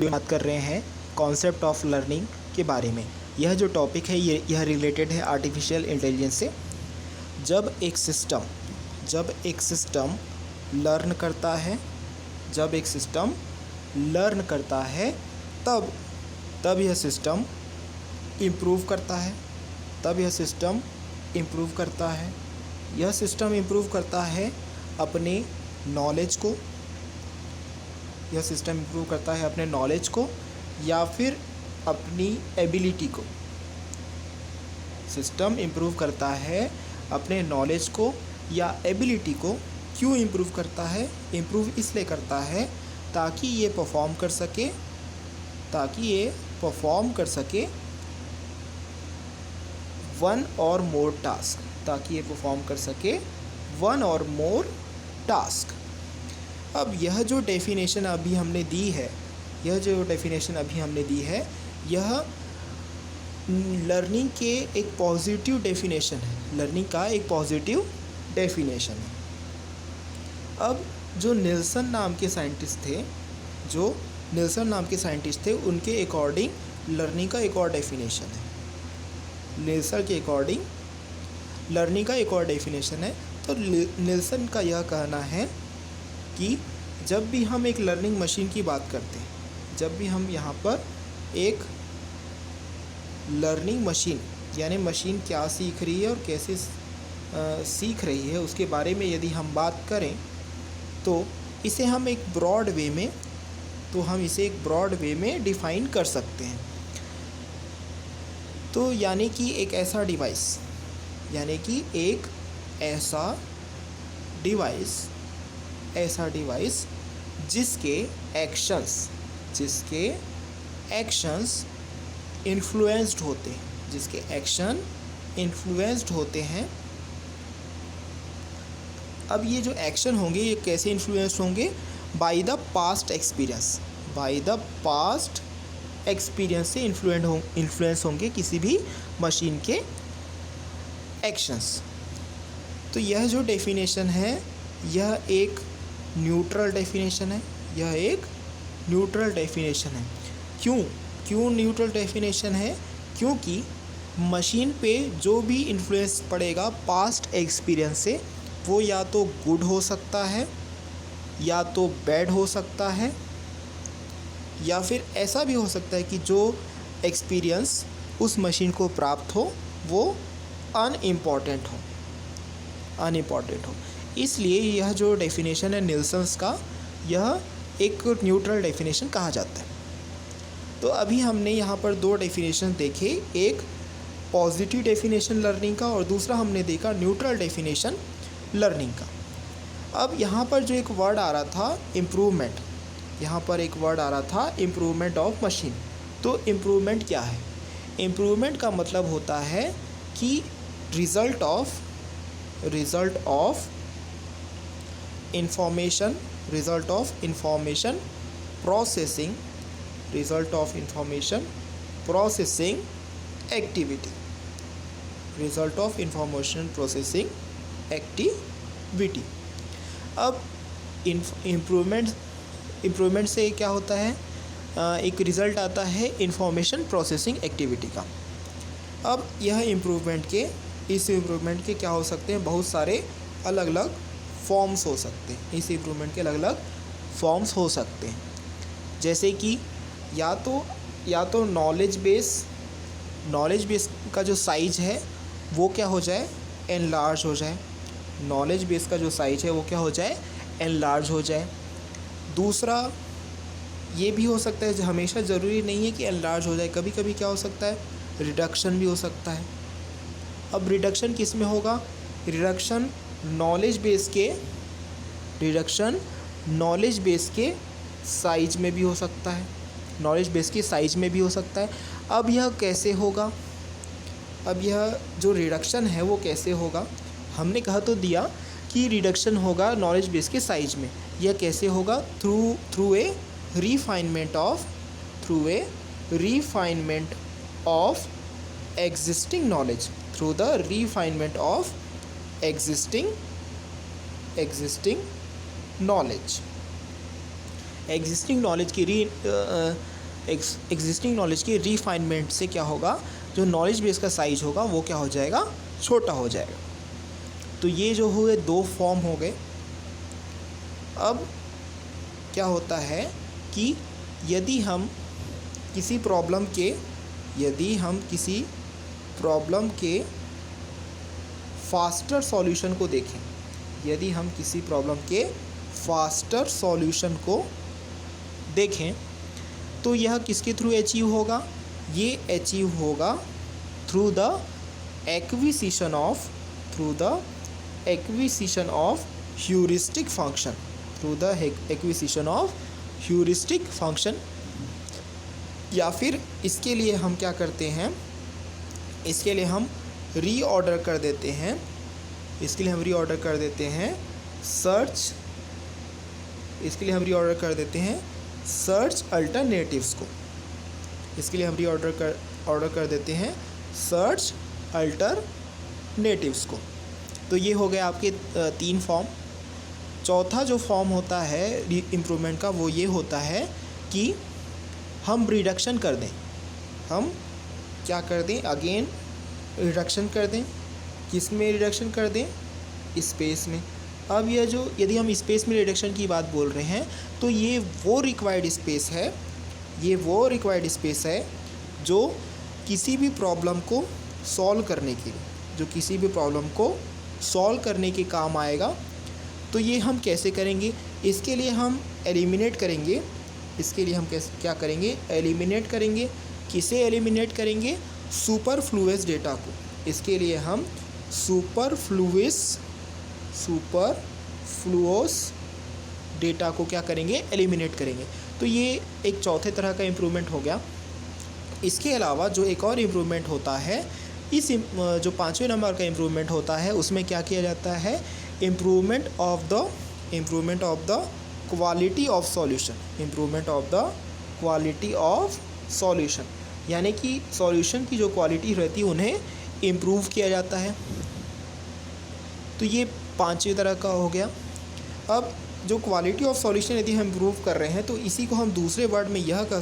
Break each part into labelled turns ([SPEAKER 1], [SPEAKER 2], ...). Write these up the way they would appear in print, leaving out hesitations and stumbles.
[SPEAKER 1] बात कर रहे हैं कॉन्सेप्ट ऑफ लर्निंग के बारे में। यह जो टॉपिक है यह रिलेटेड है आर्टिफिशियल इंटेलिजेंस से। जब एक सिस्टम लर्न करता है तब यह सिस्टम इम्प्रूव करता है। यह सिस्टम इम्प्रूव करता है अपने नॉलेज को, या फिर अपनी एबिलिटी को। सिस्टम इम्प्रूव करता है अपने नॉलेज को या एबिलिटी को। क्यों इम्प्रूव करता है? इम्प्रूव इसलिए करता है ताकि ये परफॉर्म कर सके वन और मोर टास्क। अब यह जो डेफिनेशन अभी हमने दी है, यह लर्निंग के एक पॉजिटिव डेफिनेशन है। अब जो निल्सन नाम के साइंटिस्ट थे उनके अकॉर्डिंग लर्निंग का एक और डेफिनेशन है। तो निल्सन का यह कहना है कि जब भी हम एक लर्निंग मशीन की बात करते हैं, जब भी हम यहाँ पर एक लर्निंग मशीन यानी मशीन क्या सीख रही है और कैसे सीख रही है उसके बारे में यदि हम बात करें तो इसे हम एक ब्रॉड वे में डिफ़ाइन कर सकते हैं। तो यानी कि एक ऐसा डिवाइस जिसके एक्शंस इन्फ्लुएंस्ड होते हैं। अब ये जो एक्शन होंगे ये कैसे इन्फ्लुएंस्ड होंगे? बाय द पास्ट एक्सपीरियंस से इन्फ्लुएंस होंगे किसी भी मशीन के एक्शंस। तो यह जो डेफिनेशन है यह एक न्यूट्रल डेफिनेशन है। क्यों न्यूट्रल डेफिनेशन है? क्योंकि मशीन पे जो भी इन्फ्लुएंस पड़ेगा पास्ट एक्सपीरियंस से, वो या तो गुड हो सकता है या तो बैड हो सकता है, या फिर ऐसा भी हो सकता है कि जो एक्सपीरियंस उस मशीन को प्राप्त हो वो अनइम्पॉर्टेंट हो। इसलिए यह जो डेफिनेशन है निल्सन्स का, यह एक न्यूट्रल डेफिनेशन कहा जाता है। तो अभी हमने यहाँ पर दो डेफिनेशन देखे, एक पॉजिटिव डेफिनेशन लर्निंग का और दूसरा हमने देखा न्यूट्रल डेफिनेशन लर्निंग का। अब यहाँ पर जो एक वर्ड आ रहा था इम्प्रूवमेंट ऑफ मशीन। तो इम्प्रूवमेंट क्या है? इम्प्रूवमेंट का मतलब होता है कि result of information processing activity. अब इम्प्रूवमेंट से क्या होता है? एक रिज़ल्ट आता है इंफॉर्मेशन प्रोसेसिंग एक्टिविटी का। अब यह इम्प्रूवमेंट के क्या हो सकते हैं? बहुत सारे अलग अलग फॉर्म्स हो सकते हैं। जैसे कि या तो नॉलेज बेस का जो साइज है वो क्या हो जाए? एनलार्ज हो जाए। दूसरा ये भी हो सकता है, जो हमेशा ज़रूरी नहीं है कि एनलार्ज हो जाए, कभी कभी क्या हो सकता है? रिडक्शन भी हो सकता है। अब रिडक्शन किस में होगा? रिडक्शन नॉलेज बेस के साइज में भी हो सकता है। अब यह कैसे होगा? अब यह जो रिडक्शन है वो कैसे होगा? हमने कहा तो दिया कि रिडक्शन होगा नॉलेज बेस के साइज में। यह कैसे होगा? Through a refinement of existing knowledge, through the refinement of existing knowledge। Existing knowledge की रिफाइनमेंट से क्या होगा, जो नॉलेज बेस का साइज होगा वो क्या हो जाएगा, छोटा हो जाएगा। तो ये जो हुए दो फॉर्म हो गए। अब क्या होता है कि यदि हम किसी प्रॉब्लम के फास्टर सॉल्यूशन को देखें, यदि हम किसी प्रॉब्लम के फास्टर सॉल्यूशन को देखें तो यह किसके थ्रू अचीव होगा, ये अचीव होगा through the acquisition of heuristic function, या फिर इसके लिए हम क्या करते हैं, इसके लिए हम रीऑर्डर कर देते हैं सर्च अल्टरनेटिव्स को। तो ये हो गए आपके 3 फॉर्म। चौथा जो फॉर्म होता है इम्प्रूवमेंट का वो ये होता है कि हम रिडक्शन कर दें, हम क्या कर दें, अगेन रिडक्शन कर दें। किस में रिडक्शन कर दें, स्पेस में। अब यह जो यदि हम स्पेस में रिडक्शन की बात बोल रहे हैं तो ये वो रिक्वायर्ड स्पेस है जो किसी भी प्रॉब्लम को सॉल्व करने के काम आएगा। तो ये हम कैसे करेंगे, इसके लिए हम एलिमिनेट करेंगे। क्या करेंगे, एलिमिनेट करेंगे। किसे एलिमिनेट करेंगे, सुपरफ्लूअस डेटा को। इसके लिए हम सुपरफ्लूअस डेटा को क्या करेंगे, एलिमिनेट करेंगे। तो ये एक चौथे तरह का इम्प्रूवमेंट हो गया। इसके अलावा जो एक और इम्प्रूवमेंट होता है, जो 5वें नंबर का इम्प्रूवमेंट होता है, उसमें क्या किया जाता है, improvement of the quality of solution, यानी कि सॉल्यूशन की जो क्वालिटी रहती है उन्हें इम्प्रूव किया जाता है। तो ये 5वें तरह का हो गया। अब जो क्वालिटी ऑफ सॉल्यूशन यदि हम इम्प्रूव कर रहे हैं तो इसी को हम दूसरे वर्ड में यह कह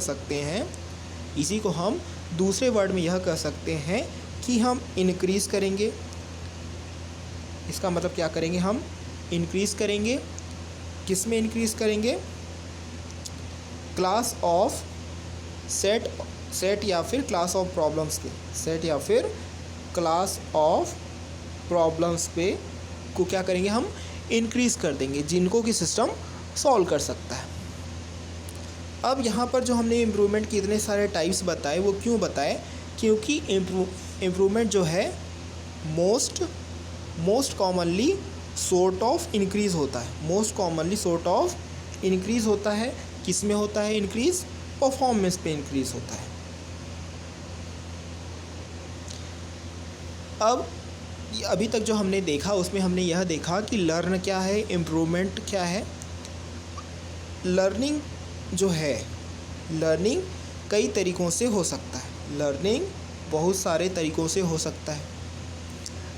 [SPEAKER 1] सकते हैं कि हम इंक्रीज़ करेंगे। इसका मतलब क्या करेंगे, हम इंक्रीज़ करेंगे। किस में इंक्रीज़ करेंगे, क्लास ऑफ सेट या फिर क्लास ऑफ प्रॉब्लम्स पे को क्या करेंगे, हम इंक्रीज़ कर देंगे, जिनको कि सिस्टम सॉल्व कर सकता है। अब यहाँ पर जो हमने इम्प्रूवमेंट के इतने सारे टाइप्स बताए, वो क्यों बताए, क्योंकि इम्प्रूवमेंट जो है most commonly sort of increase होता है। किस में होता है इंक्रीज़, परफॉर्मेंस पे इंक्रीज़ होता है। अब अभी तक जो हमने देखा उसमें हमने यह देखा कि लर्न क्या है, इम्प्रूवमेंट क्या है। लर्निंग जो है, लर्निंग कई तरीक़ों से हो सकता है, लर्निंग बहुत सारे तरीक़ों से हो सकता है।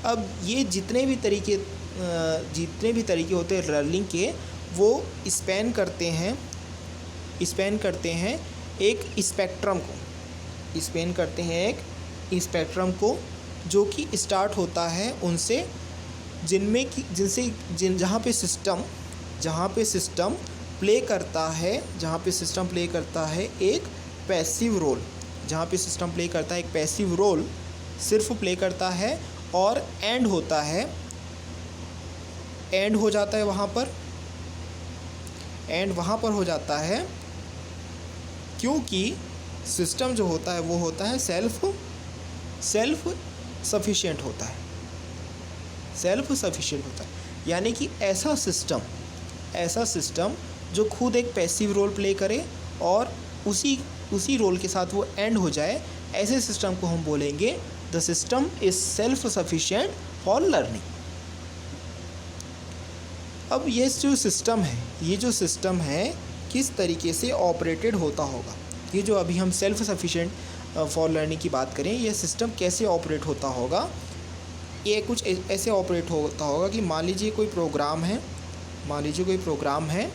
[SPEAKER 1] अब ये जितने भी तरीके होते हैं लर्निंग के, वो स्पैन करते हैं एक स्पेक्ट्रम को, जो कि स्टार्ट होता है उनसे जहाँ पे सिस्टम प्ले करता है एक पैसिव रोल, सिर्फ प्ले करता है और एंड हो जाता है वहाँ पर हो जाता है, क्योंकि सिस्टम जो होता है वो होता है सेल्फ सफिशिएंट होता है, यानी कि ऐसा सिस्टम जो खुद एक पैसिव रोल प्ले करे और उसी रोल के साथ वो एंड हो जाए, ऐसे सिस्टम को हम बोलेंगे the system is self sufficient for learning. अब ये जो सिस्टम है किस तरीके से ऑपरेटेड होता होगा, ये जो अभी हम सेल्फ सफिशिएंट फॉर लर्निंग की बात करें, यह सिस्टम कैसे ऑपरेट होता होगा। ये कुछ ऐसे ऑपरेट होता होगा कि मान लीजिए कोई प्रोग्राम है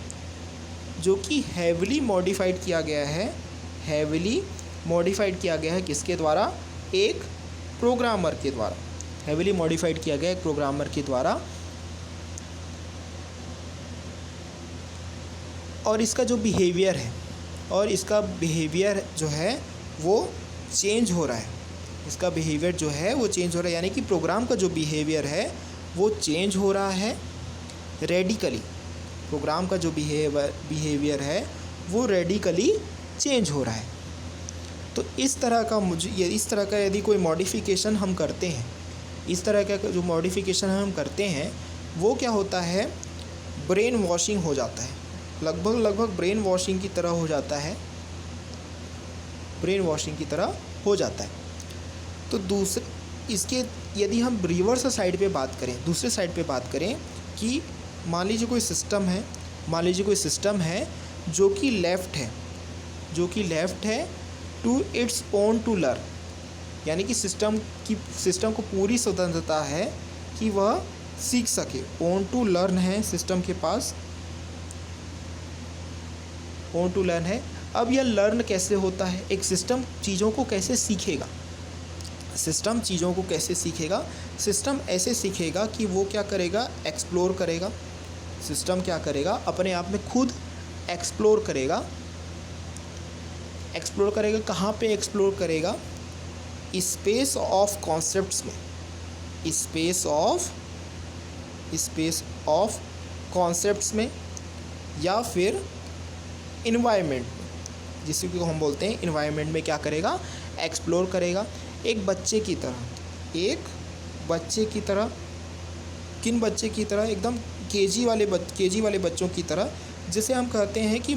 [SPEAKER 1] जो कि हैविली मॉडिफाइड किया गया है, हैविली मॉडिफाइड किया गया है किसके द्वारा? एक प्रोग्रामर के द्वारा। हैविली मॉडिफाइड किया गया एक प्रोग्रामर के द्वारा, और इसका जो बिहेवियर है, और इसका बिहेवियर जो है वो चेंज हो रहा है, इसका बिहेवियर जो है वो चेंज हो रहा है, यानी कि प्रोग्राम का जो बिहेवियर है वो चेंज हो रहा है रेडिकली। प्रोग्राम का जो बिहेवियर है वो रेडिकली चेंज हो रहा है। तो इस तरह का यदि कोई मॉडिफिकेशन हम करते हैं, इस तरह का जो मॉडिफिकेशन हम करते हैं वो क्या होता है? ब्रेन वॉशिंग हो जाता है, लगभग ब्रेन वॉशिंग की तरह हो जाता है, ब्रेन वॉशिंग की तरह हो जाता है। तो इसके यदि हम रिवर्स साइड पे बात करें, दूसरे साइड पे बात करें कि मान लीजिए कोई सिस्टम है जो कि लेफ़्ट है to its own to learn, यानी कि सिस्टम को पूरी स्वतंत्रता है कि वह सीख सके। ओन टू लर्न है सिस्टम के पास, ओन टू लर्न है। अब यह लर्न कैसे होता है? एक सिस्टम चीज़ों को कैसे सीखेगा? सिस्टम ऐसे सीखेगा कि वो क्या करेगा? एक्सप्लोर करेगा। सिस्टम क्या करेगा? अपने आप में खुद एक्सप्लोर करेगा। कहाँ पे एक्सप्लोर करेगा? स्पेस ऑफ कॉन्सेप्ट्स में, स्पेस ऑफ कॉन्सेप्ट्स में, या फिर इन्वायरमेंट में, जिसे को हम बोलते हैं इन्वायरमेंट में क्या करेगा? एक्सप्लोर करेगा। एक बच्चे की तरह, किन बच्चे की तरह? एकदम केजी वाले बच्चों की तरह, जिसे हम कहते हैं कि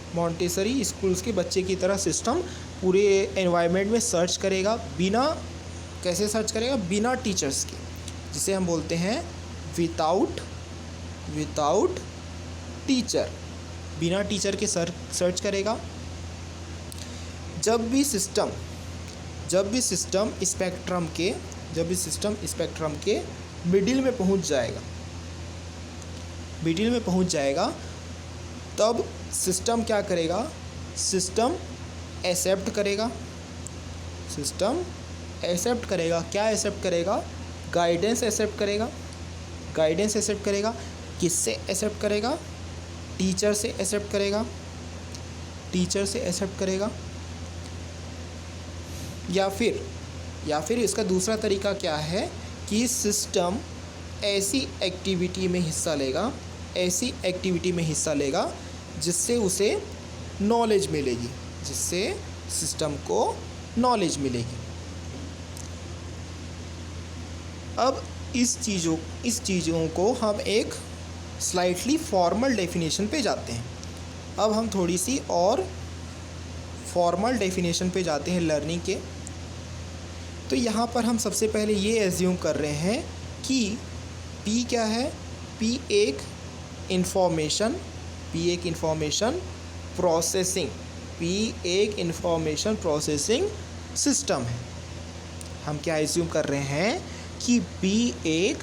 [SPEAKER 1] मॉन्टेसरी स्कूल्स के बच्चे की तरह सिस्टम पूरे एनवायरनमेंट में सर्च करेगा। कैसे सर्च करेगा? बिना टीचर्स के, जिसे हम बोलते हैं विदाउट टीचर, बिना टीचर के सर्च करेगा। जब भी सिस्टम स्पेक्ट्रम के मिडिल में पहुंच जाएगा, तब सिस्टम क्या करेगा? सिस्टम एक्सेप्ट करेगा। क्या एक्सेप्ट करेगा? गाइडेंस एक्सेप्ट करेगा। किससे एक्सेप्ट करेगा? टीचर से एक्सेप्ट करेगा। या फिर इसका दूसरा तरीका क्या है कि सिस्टम ऐसी एक्टिविटी में हिस्सा लेगा जिससे उसे नॉलेज मिलेगी, जिससे सिस्टम को नॉलेज मिलेगी। अब इस चीज़ों को हम एक स्लाइटली फॉर्मल डेफिनेशन पे जाते हैं। अब हम थोड़ी सी और फॉर्मल डेफिनेशन पे जाते हैं लर्निंग के। तो यहाँ पर हम सबसे पहले ये एज्यूम कर रहे हैं कि P क्या है? P एक इंफॉर्मेशन प्रोसेसिंग सिस्टम है। हम क्या एज्यूम कर रहे हैं कि P एक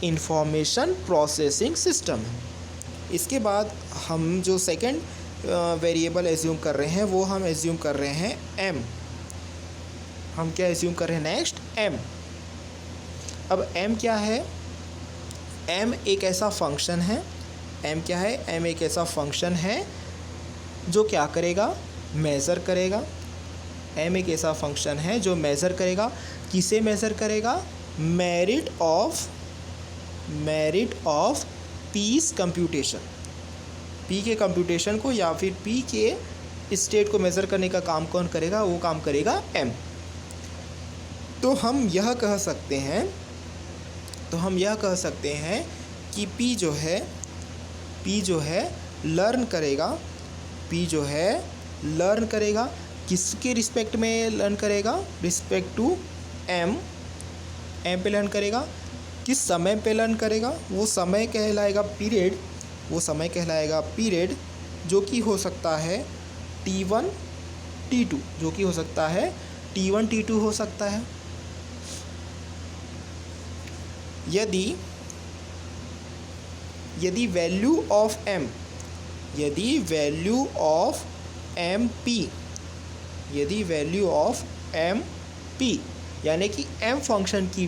[SPEAKER 1] इंफॉर्मेशन प्रोसेसिंग सिस्टम है। इसके बाद हम जो सेकंड वेरिएबल एज्यूम कर रहे हैं वो हम एज्यूम कर रहे हैं M। हम क्या एज्यूम कर रहे हैं नेक्स्ट? M। अब M क्या है? M एक ऐसा फंक्शन है, M क्या है? M एक ऐसा फंक्शन है जो क्या करेगा? मेज़र करेगा। M एक ऐसा फंक्शन है जो मेज़र करेगा। किसे मेज़र करेगा? Merit of peace computation, P के कंप्यूटेशन को या फिर P के स्टेट को मेज़र करने का काम कौन करेगा? वो काम करेगा M। तो हम यह कह सकते हैं कि P जो है लर्न करेगा। किसके रिस्पेक्ट में लर्न करेगा? रिस्पेक्ट टू M पे लर्न करेगा। किस समय पे लर्न करेगा? वो समय कहलाएगा पीरियड, जो कि हो सकता है T1 T2, हो सकता है। यदि वैल्यू ऑफ m, यदि वैल्यू ऑफ एम पी, यदि वैल्यू ऑफ एम पी यानी कि m फंक्शन की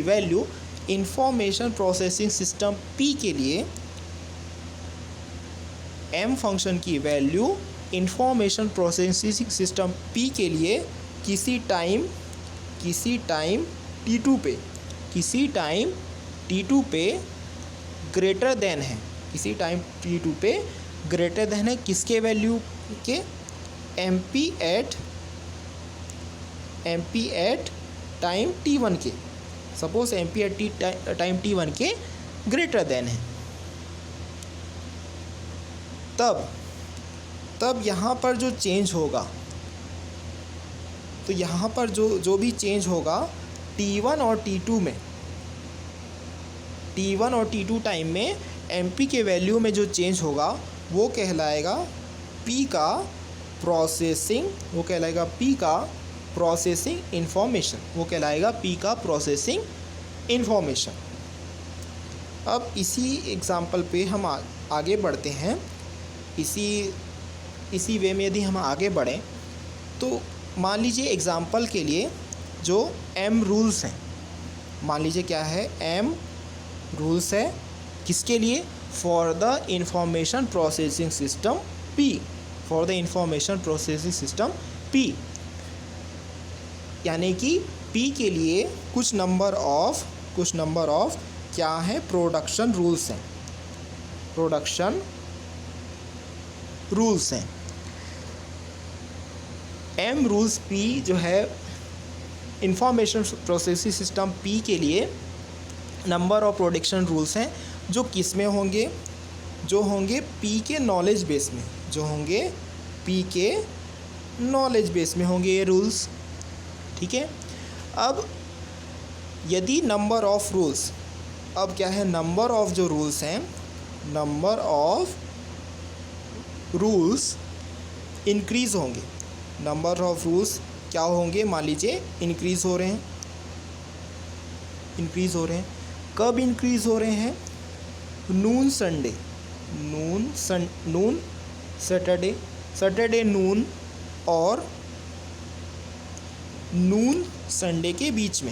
[SPEAKER 1] value information processing system p के लिए, m फंक्शन की value information processing system p के लिए किसी टाइम t2 पे ग्रेटर देन है, किसी टाइम t2 पे ग्रेटर देन है किसके वैल्यू के, mp एट टाइम t1 के। Suppose mp at time t1 के ग्रेटर देन है, तब यहाँ पर जो चेंज होगा, तो यहाँ पर जो भी चेंज होगा t1 और t2 टाइम में mp के वैल्यू में जो चेंज होगा वो कहलाएगा p का प्रोसेसिंग, इंफॉर्मेशन, अब इसी एग्ज़ाम्पल पे हम आगे बढ़ते हैं। इसी वे में यदि हम आगे बढ़ें तो मान लीजिए एग्ज़ाम्पल के लिए जो m रूल्स हैं, मान लीजिए क्या है, m रूल्स है किसके लिए, for the information processing system P, यानी कि P के लिए कुछ नंबर ऑफ क्या है, प्रोडक्शन रूल्स हैं। m रूल्स P जो है इंफॉर्मेशन प्रोसेसिंग सिस्टम P के लिए नंबर ऑफ प्रोडक्शन रूल्स हैं, जो किस में होंगे, जो होंगे P के नॉलेज बेस में होंगे ये रूल्स, ठीक है। अब यदि नंबर ऑफ रूल्स, अब क्या है, नंबर ऑफ जो रूल्स हैं, नंबर ऑफ रूल्स इंक्रीज़ होंगे, नंबर ऑफ रूल्स क्या होंगे, मान लीजिए इंक्रीज़ हो रहे हैं। कब इंक्रीज़ हो रहे हैं, नून सैटरडे नून और नून संडे के बीच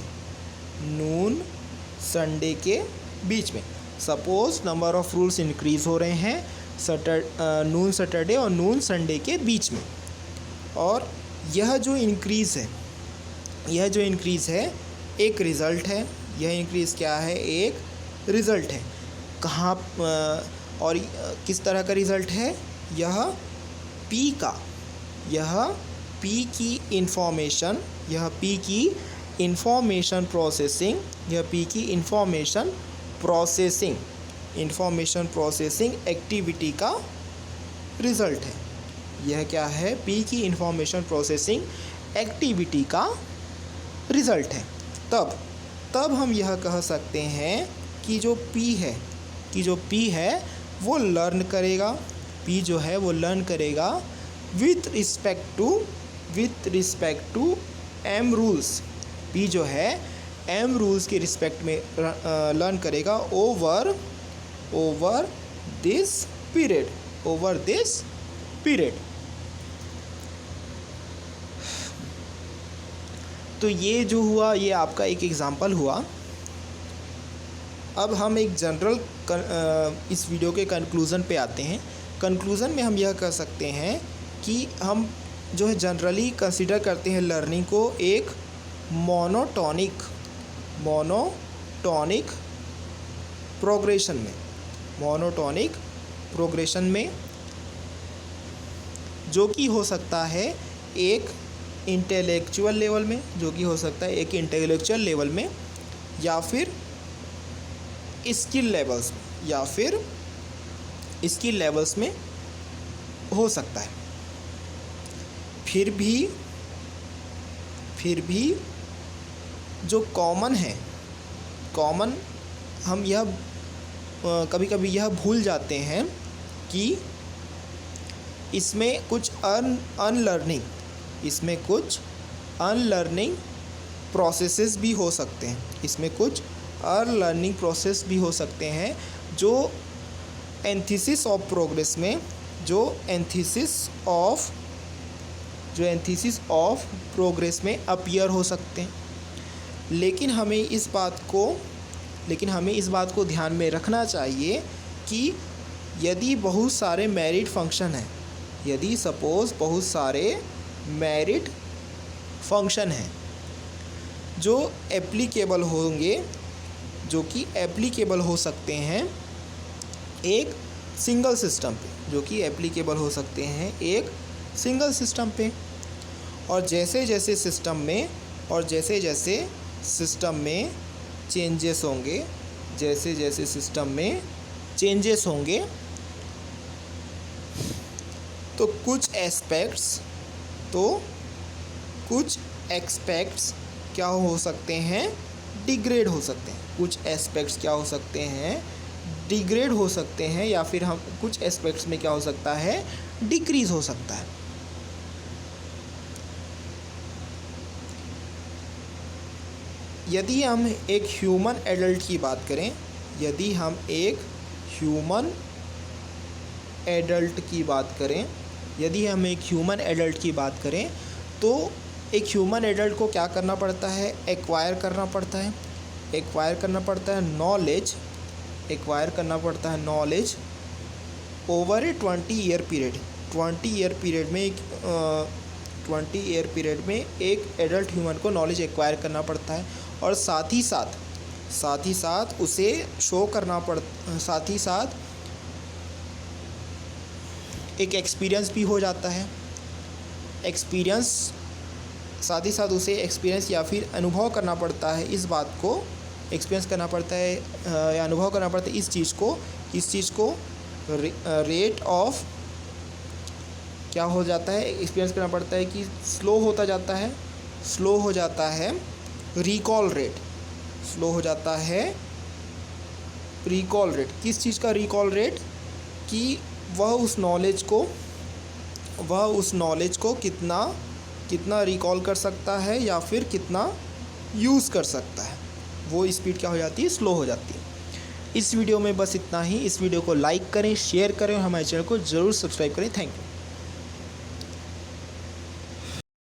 [SPEAKER 1] में, suppose number of rules increase हो रहे हैं नून सैटरडे और नून संडे के बीच में, और यह जो इंक्रीज़ है एक रिज़ल्ट है, यह इंक्रीज़ क्या है, एक रिज़ल्ट है। कहाँ और किस तरह का रिज़ल्ट है, यह P की इंफॉर्मेशन प्रोसेसिंग एक्टिविटी का रिज़ल्ट है। यह क्या है, P की इंफॉर्मेशन प्रोसेसिंग एक्टिविटी का रिज़ल्ट है। तब हम यह कह सकते हैं कि जो P है वो लर्न करेगा, P जो है वो लर्न करेगा with respect to m rules. P जो है m रूल्स के रिस्पेक्ट में लर्न करेगा ओवर दिस पीरियड। तो ये जो हुआ, ये आपका एक एग्ज़ाम्पल हुआ। अब हम एक जनरल इस वीडियो के कंक्लूज़न पे आते हैं। कंक्लूज़न में हम यह कह सकते हैं कि हम जो है जनरली कंसीडर करते हैं लर्निंग को एक मोनोटोनिक प्रोग्रेशन में, जो कि हो सकता है एक इंटेलेक्चुअल लेवल में, या फिर स्किल लेवल्स में हो सकता है। फिर भी जो कॉमन हम यह कभी यह भूल जाते हैं कि इसमें कुछ अनलर्निंग प्रोसेसेस भी हो सकते हैं, और लर्निंग प्रोसेस भी हो सकते हैं जो एंथिसिस ऑफ प्रोग्रेस में एंथिसिस ऑफ प्रोग्रेस में अपीयर हो सकते हैं। लेकिन हमें इस बात को ध्यान में रखना चाहिए कि यदि बहुत सारे मैरिड फंक्शन हैं, यदि सपोज़ बहुत सारे मैरिड फंक्शन हैं जो एप्लीकेबल होंगे, जो कि एप्लीकेबल हो सकते हैं एक सिंगल सिस्टम पे, और जैसे जैसे सिस्टम में चेंजेस होंगे तो कुछ एस्पेक्ट्स क्या हो सकते हैं, डिग्रेड हो सकते हैं। कुछ एस्पेक्ट्स क्या हो सकते हैं, डिग्रेड हो सकते हैं, या फिर हम कुछ एस्पेक्ट्स में क्या हो सकता है, डिक्रीज हो सकता है। यदि हम एक ह्यूमन एडल्ट की बात करें, तो एक ह्यूमन एडल्ट को क्या करना पड़ता है, एक्वायर करना पड़ता है नॉलेज ओवर ए 20 ईयर पीरियड में एक एडल्ट ह्यूमन को नॉलेज एक्वायर करना पड़ता है, और साथ ही साथ उसे शो करना साथ ही साथ एक एक्सपीरियंस भी हो जाता है। साथ ही साथ उसे एक्सपीरियंस या फिर अनुभव करना पड़ता है, इस बात को एक्सपीरियंस करना पड़ता है या अनुभव करना पड़ता है इस चीज़ को रेट ऑफ क्या हो जाता है, एक्सपीरियंस करना पड़ता है कि स्लो हो जाता है रिकॉल रेट, किस चीज़ का रिकॉल रेट, कि वह उस नॉलेज को कितना रिकॉल कर सकता है या फिर कितना यूज़ कर सकता है, वो स्पीड क्या हो जाती है, स्लो हो जाती है। इस वीडियो में बस इतना ही। इस वीडियो को लाइक करें, शेयर करें और हमारे चैनल को ज़रूर सब्सक्राइब करें। Thank you.